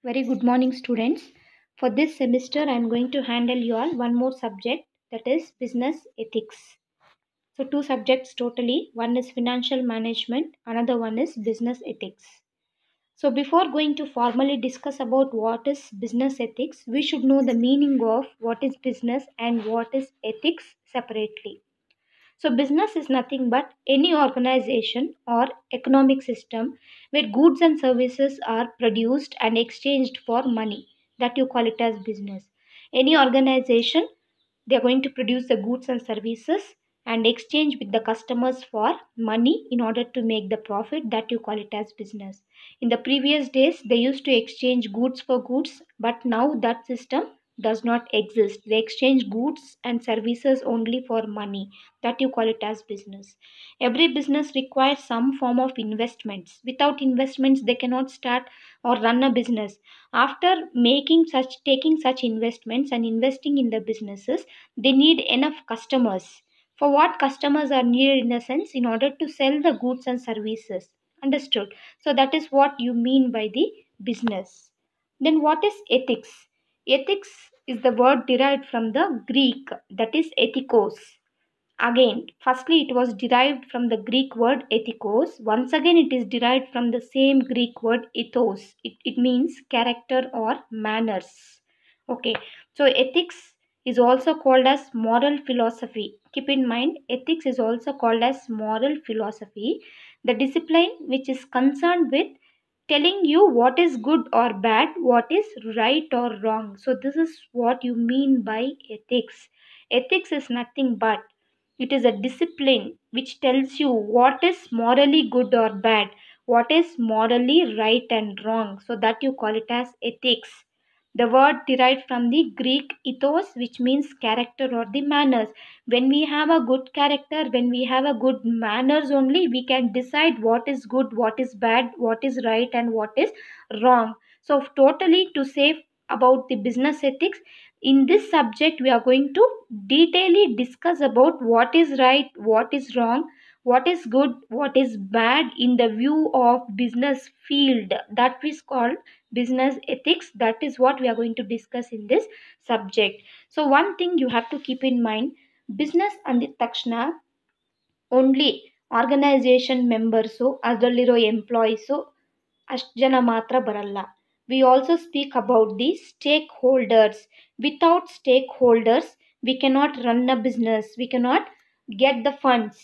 Very good morning, students. For this semester, I am going to handle you all one more subject, that is business ethics. So, two subjects totally. One is financial management, another one is business ethics. So, before going to formally discuss about what is business ethics, we should know the meaning of what is business and what is ethics separately. So, business is nothing but any organization or economic system where goods and services are produced and exchanged for money. That you call it as business. Any organization, they are going to produce the goods and services and exchange with the customers for money in order to make the profit. That you call it as business. In the previous days, they used to exchange goods for goods, but now that system does not exist. They exchange goods and services only for money. That you call it as business. Every business requires some form of investments. Without investments, they cannot start or run a business. After taking such investments and investing in the businesses, they need enough customers. For what customers are needed, in a sense, in order to sell the goods and services. Understood? So that is what you mean by the business. Then what is ethics? Ethics is the word derived from the Greek, that is ethikos. Again, firstly, it was derived from the Greek word ethikos. Once again, it is derived from the same Greek word ethos. It means character or manners. Okay, so ethics is also called as moral philosophy. Keep in mind, ethics is also called as moral philosophy, the discipline which is concerned with telling you what is good or bad, what is right or wrong. So, this is what you mean by ethics. Ethics is nothing but it is a discipline which tells you what is morally good or bad, what is morally right and wrong. So that you call it as ethics. The word derived from the Greek ethos, which means character or the manners. When we have a good character, when we have a good manners only, we can decide what is good, what is bad, what is right, and what is wrong. So, totally to say about the business ethics, in this subject we are going to detailedly discuss about what is right, what is wrong, what is good, what is bad in the view of business field. That is called business ethics. That is what we are going to discuss in this subject. So one thing you have to keep in mind, business ಅಂದಿದ ತಕ್ಷಣ only organisation members ಅದರಲ್ಲಿರೋ employees ಅಷ್ಟು ಜನ ಮಾತ್ರ ಬರಲ್ಲ. We also speak about the stakeholders. Without stakeholders, we cannot run a business. We cannot get the funds.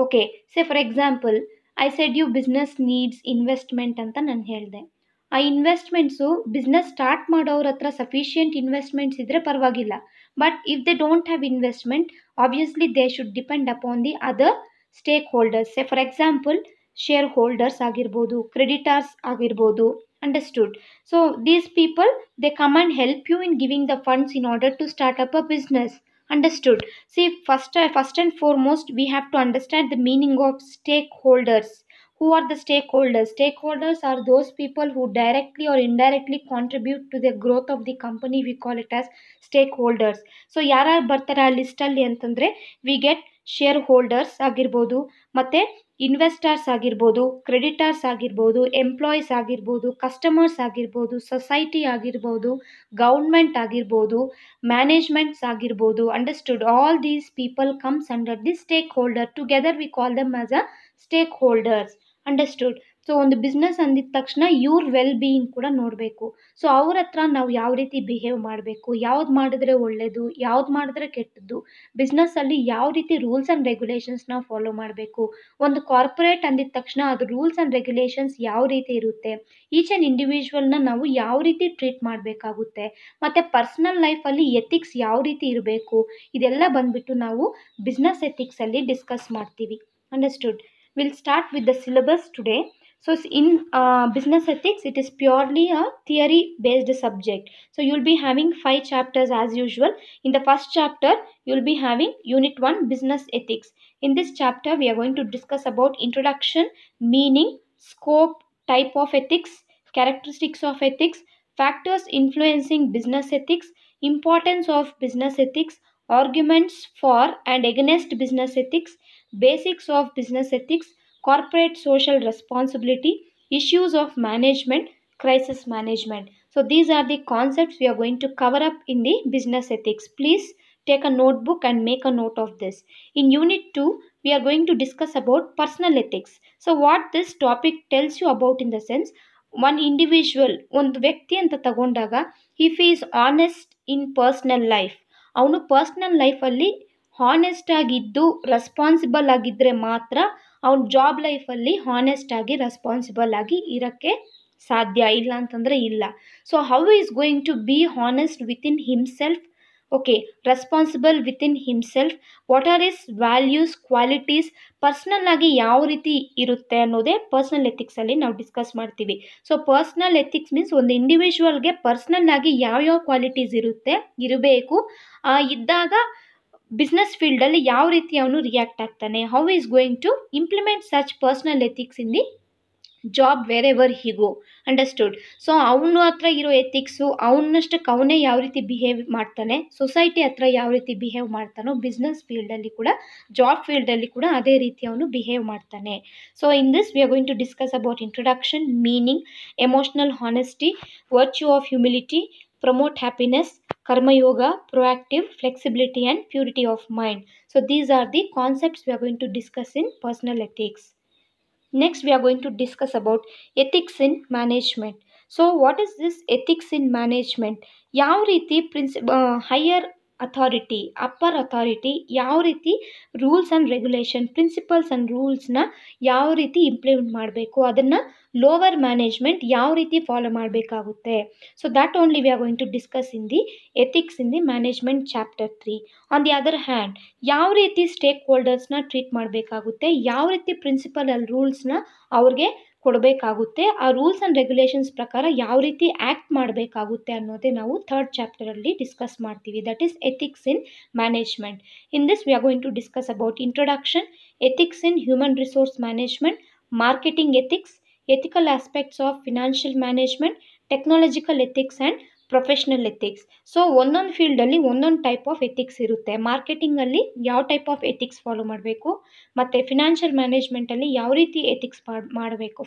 Okay, say for example, I said you business needs investment ಅಂತ ನಾನು ಹೇಳಿದೆ. ಆ investments business start ಮಾಡೋರ ಹತ್ರ sufficient investments ಇದ್ದರೆ ಪರವಾಗಿಲ್ಲ. But if they don't have investment, obviously they should depend upon the other stake holders. Say for example, share holders ಆಗಿರ್ಬೋದು, creditors ಆಗಿರ್ಬೋದು. Understood? So these people, they come and help you in giving the funds in order to start up a business. Understood? See, first and foremost, we have to understand the meaning of stakeholders. Who are the stakeholders? Stakeholders are those people who directly or indirectly contribute to the growth of the company. We call it as stakeholders. So ಯಾರ್ಯಾರು ಬರ್ತಾರೆ ಆ ಲಿಸ್ಟಲ್ಲಿ ಅಂತಂದರೆ, we get share holders ಆಗಿರ್ಬೋದು, ಮತ್ತು investors ಆಗಿರ್ಬೋದು, creditors ಆಗಿರ್ಬೋದು, employees ಆಗಿರ್ಬೋದು, customers ಆಗಿರ್ಬೋದು, ಸೊಸೈಟಿ ಆಗಿರ್ಬೋದು, ಗೌರ್ಮೆಂಟ್ ಆಗಿರ್ಬೋದು, ಮ್ಯಾನೇಜ್ಮೆಂಟ್ಸ್ ಆಗಿರ್ಬೋದು. Understood? All these people comes under the stake holder. Together we call them as a stake holders. Understood? So ಒಂದು ಬಿಸ್ನೆಸ್ ಅಂದಿದ ತಕ್ಷಣ ಇವ್ರ ವೆಲ್ ಬೀಯಿಂಗ್ ಕೂಡ ನೋಡಬೇಕು. ಸೊ ಅವ್ರ ಹತ್ರ ನಾವು ಯಾವ ರೀತಿ ಬಿಹೇವ್ ಮಾಡಬೇಕು, ಯಾವ್ದು ಮಾಡಿದ್ರೆ ಒಳ್ಳೆಯದು, ಯಾವ್ದು ಮಾಡಿದ್ರೆ ಕೆಟ್ಟದ್ದು, ಬಿಸ್ನೆಸ್ಸಲ್ಲಿ ಯಾವ ರೀತಿ ರೂಲ್ಸ್ ಆ್ಯಂಡ್ ರೆಗ್ಯುಲೇಷನ್ಸ್ ನಾವು ಫಾಲೋ ಮಾಡಬೇಕು, ಒಂದು ಕಾರ್ಪೊರೇಟ್ ಅಂದಿದ ತಕ್ಷಣ ಅದು ರೂಲ್ಸ್ ಆ್ಯಂಡ್ ರೆಗ್ಯುಲೇಷನ್ಸ್ ಯಾವ ರೀತಿ ಇರುತ್ತೆ, ಈಚ್ ಆ್ಯಂಡ್ ಇಂಡಿವಿಜುವಲ್ನ ನಾವು ಯಾವ ರೀತಿ ಟ್ರೀಟ್ ಮಾಡಬೇಕಾಗುತ್ತೆ, ಮತ್ತು ಪರ್ಸ್ನಲ್ ಲೈಫಲ್ಲಿ ಎಥಿಕ್ಸ್ ಯಾವ ರೀತಿ ಇರಬೇಕು, ಇದೆಲ್ಲ ಬಂದುಬಿಟ್ಟು ನಾವು ಬಿಸ್ನೆಸ್ ಎಥಿಕ್ಸಲ್ಲಿ ಡಿಸ್ಕಸ್ ಮಾಡ್ತೀವಿ. Understood? Will start with the syllabus today. So in business ethics, it is purely a theory based subject. So you will be having 5 chapters as usual. In the first chapter, you will be having unit 1, business ethics. In this chapter, we are going to discuss about introduction, meaning, scope, type of ethics, characteristics of ethics, factors influencing business ethics, importance of business ethics, arguments for and against business ethics, basics of business ethics, corporate social responsibility, issues of management, crisis management. So these are the concepts we are going to cover up in the business ethics. Please take a notebook and make a note of this. In unit 2, we are going to discuss about personal ethics. So what this topic tells you about in the sense, one individual, ಒಂದು ವ್ಯಕ್ತಿ ಅಂತ ತಗೊಂಡಾಗ if is honest in personal life, ಅವನು personal ಲೈಫಲ್ಲಿ honest ಆಗಿದ್ದು responsible ಆಗಿದ್ದರೆ ಮಾತ್ರ ಅವನ ಜಾಬ್ ಲೈಫಲ್ಲಿ ಹಾನೆಸ್ಟ್ ಆಗಿ ರೆಸ್ಪಾನ್ಸಿಬಲ್ ಆಗಿ ಇರೋಕ್ಕೆ ಸಾಧ್ಯ, ಇಲ್ಲ ಅಂತಂದರೆ ಇಲ್ಲ. So how is going to be honest within himself, okay, responsible within himself, what are is values, qualities, personal ಆಗಿ ಯಾವ ರೀತಿ ಇರುತ್ತೆ ಅನ್ನೋದೇ ಪರ್ಸ್ನಲ್ ಎಥಿಕ್ಸಲ್ಲಿ ನಾವು ಡಿಸ್ಕಸ್ ಮಾಡ್ತೀವಿ. ಸೊ ಪರ್ಸ್ನಲ್ ಎಥಿಕ್ಸ್ ಮೀನ್ಸ್ ಒಂದು ಇಂಡಿವಿಜುವಲ್ಗೆ ಪರ್ಸ್ನಲ್ ಆಗಿ ಯಾವ್ಯಾವ ಕ್ವಾಲಿಟೀಸ್ ಇರಬೇಕು, ಇದ್ದಾಗ ಬಿಸ್ನೆಸ್ ಫೀಲ್ಡಲ್ಲಿ ಯಾವ ರೀತಿ ಅವನು ರಿಯಾಕ್ಟ್ ಆಗ್ತಾನೆ, how is going to implement such personal ethics in the job wherever he go, understood. So ಅವನ ಹತ್ರ ಇರೋ ಎಥಿಕ್ಸು ಅವನಷ್ಟಕ್ಕೆ ಅವನೇ ಯಾವ ರೀತಿ ಬಿಹೇವ್ ಮಾಡ್ತಾನೆ, ಸೊಸೈಟಿ ಹತ್ರ ಯಾವ ರೀತಿ ಬಿಹೇವ್ ಮಾಡ್ತಾನೋ ಬಿಸ್ನೆಸ್ ಫೀಲ್ಡಲ್ಲಿ ಕೂಡ, ಜಾಬ್ ಫೀಲ್ಡಲ್ಲಿ ಕೂಡ ಅದೇ ರೀತಿ ಅವನು ಬಿಹೇವ್ ಮಾಡ್ತಾನೆ. So in this we are going to discuss about introduction, meaning, emotional honesty, virtue of humility, promote happiness, karma yoga, proactive, flexibility and purity of mind. So these are the concepts we are going to discuss in personal ethics. Next we are going to discuss about ethics in management. So what is this ethics in management? ಯಾವ ರೀತಿ higher authority, upper authority ಯಾವ ರೀತಿ rules and regulation, principles and ರೂಲ್ಸ್ನ ಯಾವ ರೀತಿ implement ಮಾಡಬೇಕು, ಅದನ್ನು lower management ಯಾವ ರೀತಿ ಫಾಲೋ ಮಾಡಬೇಕಾಗುತ್ತೆ. So that only we are going to discuss in the ethics in the management chapter 3. On the other hand ಯಾವ ರೀತಿ ಸ್ಟೇಕ್ ಹೋಲ್ಡರ್ಸ್ನ ಟ್ರೀಟ್ ಮಾಡಬೇಕಾಗುತ್ತೆ, ಯಾವ ರೀತಿ ಪ್ರಿನ್ಸಿಪಲ್ ಅಲ್ಲಿ ರೂಲ್ಸ್ನ ಅವ್ರಿಗೆ ಕೊಡಬೇಕಾಗುತ್ತೆ, ಆ ರೂಲ್ಸ್ ಆ್ಯಂಡ್ ರೆಗ್ಯುಲೇಷನ್ಸ್ ಪ್ರಕಾರ ಯಾವ ರೀತಿ ಆ್ಯಕ್ಟ್ ಮಾಡಬೇಕಾಗುತ್ತೆ ಅನ್ನೋದೇ ನಾವು ಥರ್ಡ್ ಚಾಪ್ಟರಲ್ಲಿ ಡಿಸ್ಕಸ್ ಮಾಡ್ತೀವಿ. That is ethics in management. In this we are going to discuss about introduction, ethics in human resource management, marketing ethics, ethical aspects of financial management, technological ethics and professional ethics. So ಒಂದೊಂದು ಫೀಲ್ಡಲ್ಲಿ ಒಂದೊಂದು type of ethics ಇರುತ್ತೆ. ಮಾರ್ಕೆಟಿಂಗಲ್ಲಿ ಯಾವ type of ethics follow ಮಾಡಬೇಕು, ಮತ್ತು financial ಮ್ಯಾನೇಜ್ಮೆಂಟಲ್ಲಿ ಯಾವ ರೀತಿ ethics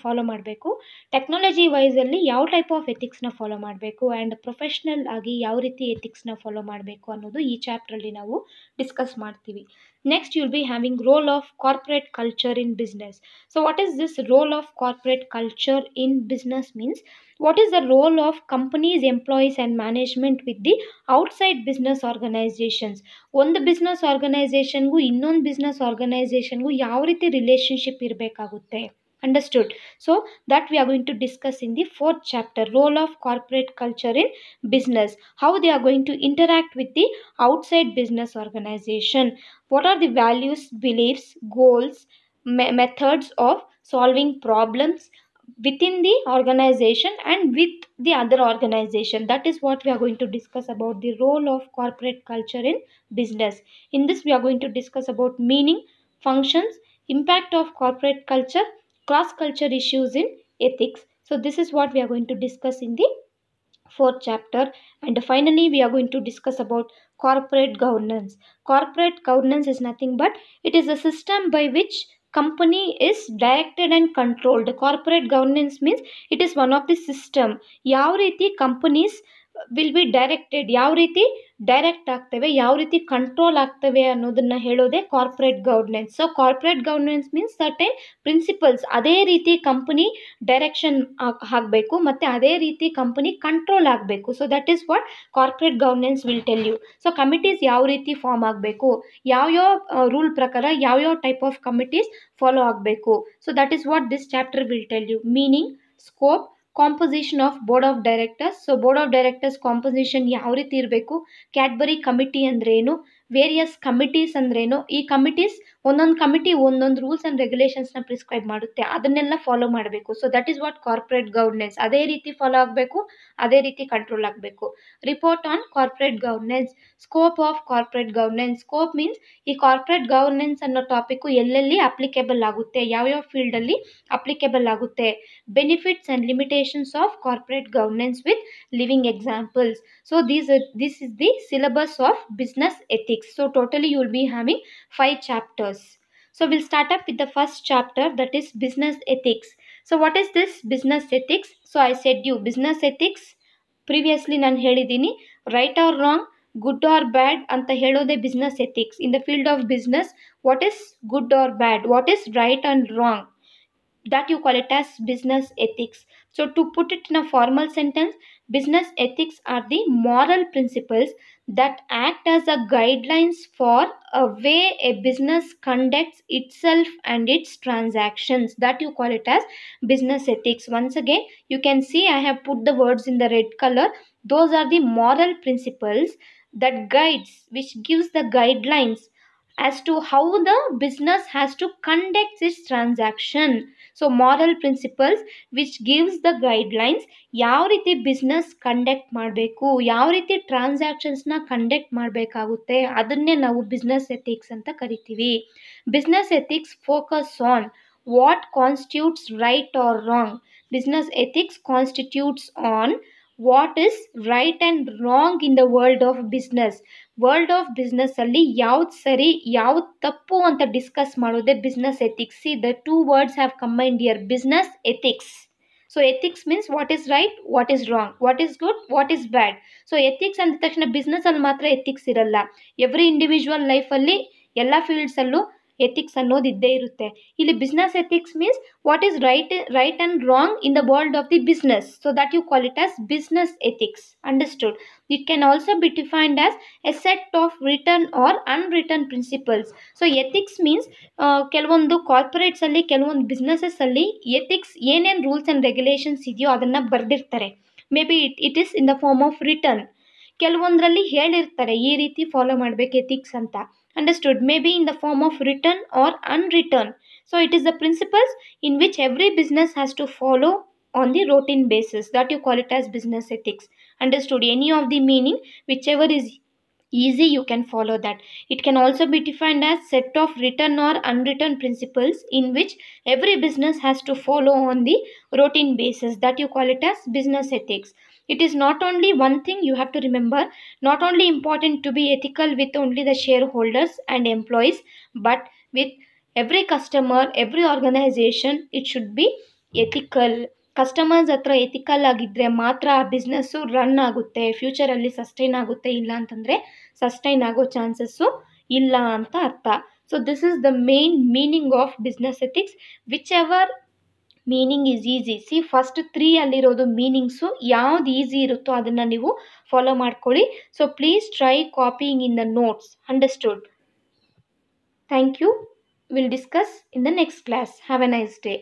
follow ಮಾಡಬೇಕು, ಟೆಕ್ನಾಲಜಿ ವೈಸಲ್ಲಿ ಯಾವ ಟೈಪ್ ಆಫ್ ಎಥಿಕ್ಸ್ನ ಫಾಲೋ ಮಾಡಬೇಕು, ಆ್ಯಂಡ್ ಪ್ರೊಫೆಷ್ನಲ್ ಆಗಿ ಯಾವ ರೀತಿ ಎಥಿಕ್ಸ್ನ ಫಾಲೋ ಮಾಡಬೇಕು ಅನ್ನೋದು ಈ ಚಾಪ್ಟ್ರಲ್ಲಿ ನಾವು ಡಿಸ್ಕಸ್ ಮಾಡ್ತೀವಿ. Next you will be having role of corporate culture in business. So what is this role of corporate culture in business means, what is the role of companies, employees and management with the outside business organizations. ಒಂದು business ಆರ್ಗನೈಸೇಷನ್ಗೂ ಇನ್ನೊಂದು business ಆರ್ಗನೈಸೇಷನ್ಗೂ ಯಾವ ರೀತಿ relationship ಇರಬೇಕಾಗುತ್ತೆ, understood. So that we are going to discuss in the fourth chapter, role of corporate culture in business, how they are going to interact with the outside business organization, what are the values, beliefs, goals, methods of solving problems within the organization and with the other organization. That is what we are going to discuss about the role of corporate culture in business. In this we are going to discuss about meaning, functions, impact of corporate culture, cross culture issues in ethics. So this is what we are going to discuss in the fourth chapter. And finally we are going to discuss about corporate governance. Corporate governance is nothing but it is a system by which company is directed and controlled. Corporate governance means it is one of the system, ಯಾವ ರೀತಿ companies will be directed, ಯಾವ ರೀತಿ direct ಆಗ್ತವೆ, ಯಾವ ರೀತಿ control ಆಗ್ತವೆ ಅನ್ನೋದನ್ನು ಹೇಳೋದೇ corporate governance. So corporate governance means certain principles, ಅದೇ ರೀತಿ ಕಂಪನಿ ಡೈರೆಕ್ಷನ್ ಆಗಬೇಕು ಮತ್ತು ಅದೇ ರೀತಿ ಕಂಪನಿ ಕಂಟ್ರೋಲ್ ಆಗಬೇಕು. So that is what corporate governance will tell you. So committees ಯಾವ ರೀತಿ ಫಾರ್ಮ್ ಆಗಬೇಕು, ಯಾವ್ಯಾವ ರೂಲ್ ಪ್ರಕಾರ ಯಾವ್ಯಾವ ಟೈಪ್ ಆಫ್ ಕಮಿಟೀಸ್ ಫಾಲೋ ಆಗಬೇಕು. So that is what this chapter will tell you. Meaning, scope, composition of board of directors. So board of directors composition ಯಾವ ರೀತಿ ಇರಬೇಕು, ಕ್ಯಾಡ್ಬರಿ ಕಮಿಟಿ ಅಂದ್ರೇನು, ವೇರಿಯಸ್ ಕಮಿಟೀಸ್ ಅಂದ್ರೇನು, ಈ ಕಮಿಟೀಸ್ ಒಂದೊಂದು ಕಮಿಟಿ ಒಂದೊಂದು rules and ರೆಗ್ಯುಲೇಷನ್ಸ್ನ prescribe ಮಾಡುತ್ತೆ, ಅದನ್ನೆಲ್ಲ ಫಾಲೋ ಮಾಡಬೇಕು. So that is what corporate governance, ಅದೇ ರೀತಿ ಫಾಲೋ ಆಗಬೇಕು, ಅದೇ ರೀತಿ ಕಂಟ್ರೋಲ್ ಆಗಬೇಕು. Report on corporate governance, scope of corporate governance. Scope means ಈ ಕಾರ್ಪೊರೇಟ್ ಗವರ್ನೆನ್ಸ್ ಅನ್ನೋ ಟಾಪಿಕ್ಕು ಎಲ್ಲೆಲ್ಲಿ ಅಪ್ಲಿಕೇಬಲ್ ಆಗುತ್ತೆ, ಯಾವ್ಯಾವ ಫೀಲ್ಡಲ್ಲಿ ಅಪ್ಲಿಕೇಬಲ್ ಆಗುತ್ತೆ. Benefits and limitations of corporate governance with living examples. So this is the syllabus of business ethics. So totally you will be having 5 chapters. So we'll start up with the first chapter, that is business ethics. So what is this business ethics? So I said you business ethics previously ನಾನು ಹೇಳಿದ್ದೀನಿ, right or wrong, good or bad ಅಂತ ಹೇಳೋದೇ business ethics. In the field of business, what is good or bad, what is right and wrong, that you call it as business ethics. So to put it in a formal sentence, business ethics are the moral principles that act as a guidelines for a way a business conducts itself and its transactions, that you call it as business ethics. Once again, you can see I have put the words in the red color. Those are the moral principles that guides, which gives the guidelines as to how the business has to conduct its transaction. So moral principles which gives the guidelines, ಯಾವ ರೀತಿ business conduct ಮಾಡಬೇಕು, ಯಾವ ರೀತಿ ಟ್ರಾನ್ಸಾಕ್ಷನ್ಸ್ನ conduct ಮಾಡಬೇಕಾಗುತ್ತೆ, ಅದನ್ನೇ ನಾವು business ethics ಅಂತ ಕರಿತೀವಿ. Business ethics focus on what constitutes right or wrong. Business ethics constitutes on what is right and wrong in the world of business. World of ಬಿಸ್ನೆಸ್ಸಲ್ಲಿ ಯಾವ್ದು ಸರಿ ಯಾವ್ದು ತಪ್ಪು ಅಂತ ಡಿಸ್ಕಸ್ ಮಾಡೋದೇ business ethics. See the two words have combined here, business ethics. So ethics means what is right, what is wrong, what is good, what is bad. So ethics ಅಂದ ತಕ್ಷಣ ಬಿಸ್ನೆಸ್ಸಲ್ಲಿ ಮಾತ್ರ ಎಥಿಕ್ಸ್ ಇರಲ್ಲ, ಎವ್ರಿ ಇಂಡಿವಿಜುವಲ್ ಲೈಫಲ್ಲಿ ಎಲ್ಲ ಫೀಲ್ಡ್ಸಲ್ಲೂ ethics ಅನ್ನೋದು ಇದ್ದೇ ಇರುತ್ತೆ. ಇಲ್ಲಿ business ethics means what is right and wrong in the world of the business. So that you call it as business ethics. Understood? It can also be defined as a set of written or unwritten principles. So ethics means ಕೆಲವೊಂದು ಕಾರ್ಪೊರೇಟ್ಸಲ್ಲಿ, ಕೆಲವೊಂದು ಬಿಸ್ನೆಸಸ್ಸಲ್ಲಿ ethics ಏನೇನು rules and regulations ಇದೆಯೋ ಅದನ್ನು ಬರೆದಿರ್ತಾರೆ. May be it is in the form of written. ಕೆಲವೊಂದರಲ್ಲಿ ಹೇಳಿರ್ತಾರೆ ಈ ರೀತಿ ಫಾಲೋ ಮಾಡಬೇಕು ಎಥಿಕ್ಸ್ ಅಂತ. Understood? May be in the form of written or unwritten. So it is the principles in which every business has to follow on the routine basis, that you call it as business ethics. Understood? Any of the meaning, whichever is easy, you can follow that. It can also be defined as set of written or unwritten principles in which every business has to follow on the routine basis, that you call it as business ethics. It is not only one thing, you have to remember, not only important to be ethical with only the shareholders and employees, but with every customer, every organization, it should be ethical. Customers ಹತ್ರ ethical ಆಗಿದ್ದರೆ ಮಾತ್ರ ಆ business run ಆಗುತ್ತೆ, ಫ್ಯೂಚರಲ್ಲಿ sustain ಆಗುತ್ತೆ. ಇಲ್ಲ ಅಂತಂದರೆ sustain ಆಗೋ chances ಇಲ್ಲ ಅಂತ ಅರ್ಥ. So this is the main meaning of business ethics. Whichever meaning is easy. See first 3 ಅಲ್ಲಿರೋದು ಮೀನಿಂಗ್ಸು ಯಾವ್ದು ಈಸಿ ಇರುತ್ತೋ ಅದನ್ನು ನೀವು ಫಾಲೋ ಮಾಡ್ಕೊಳ್ಳಿ. So please try copying in the notes. Understood? Thank you. Will discuss in the next class. Have a nice day.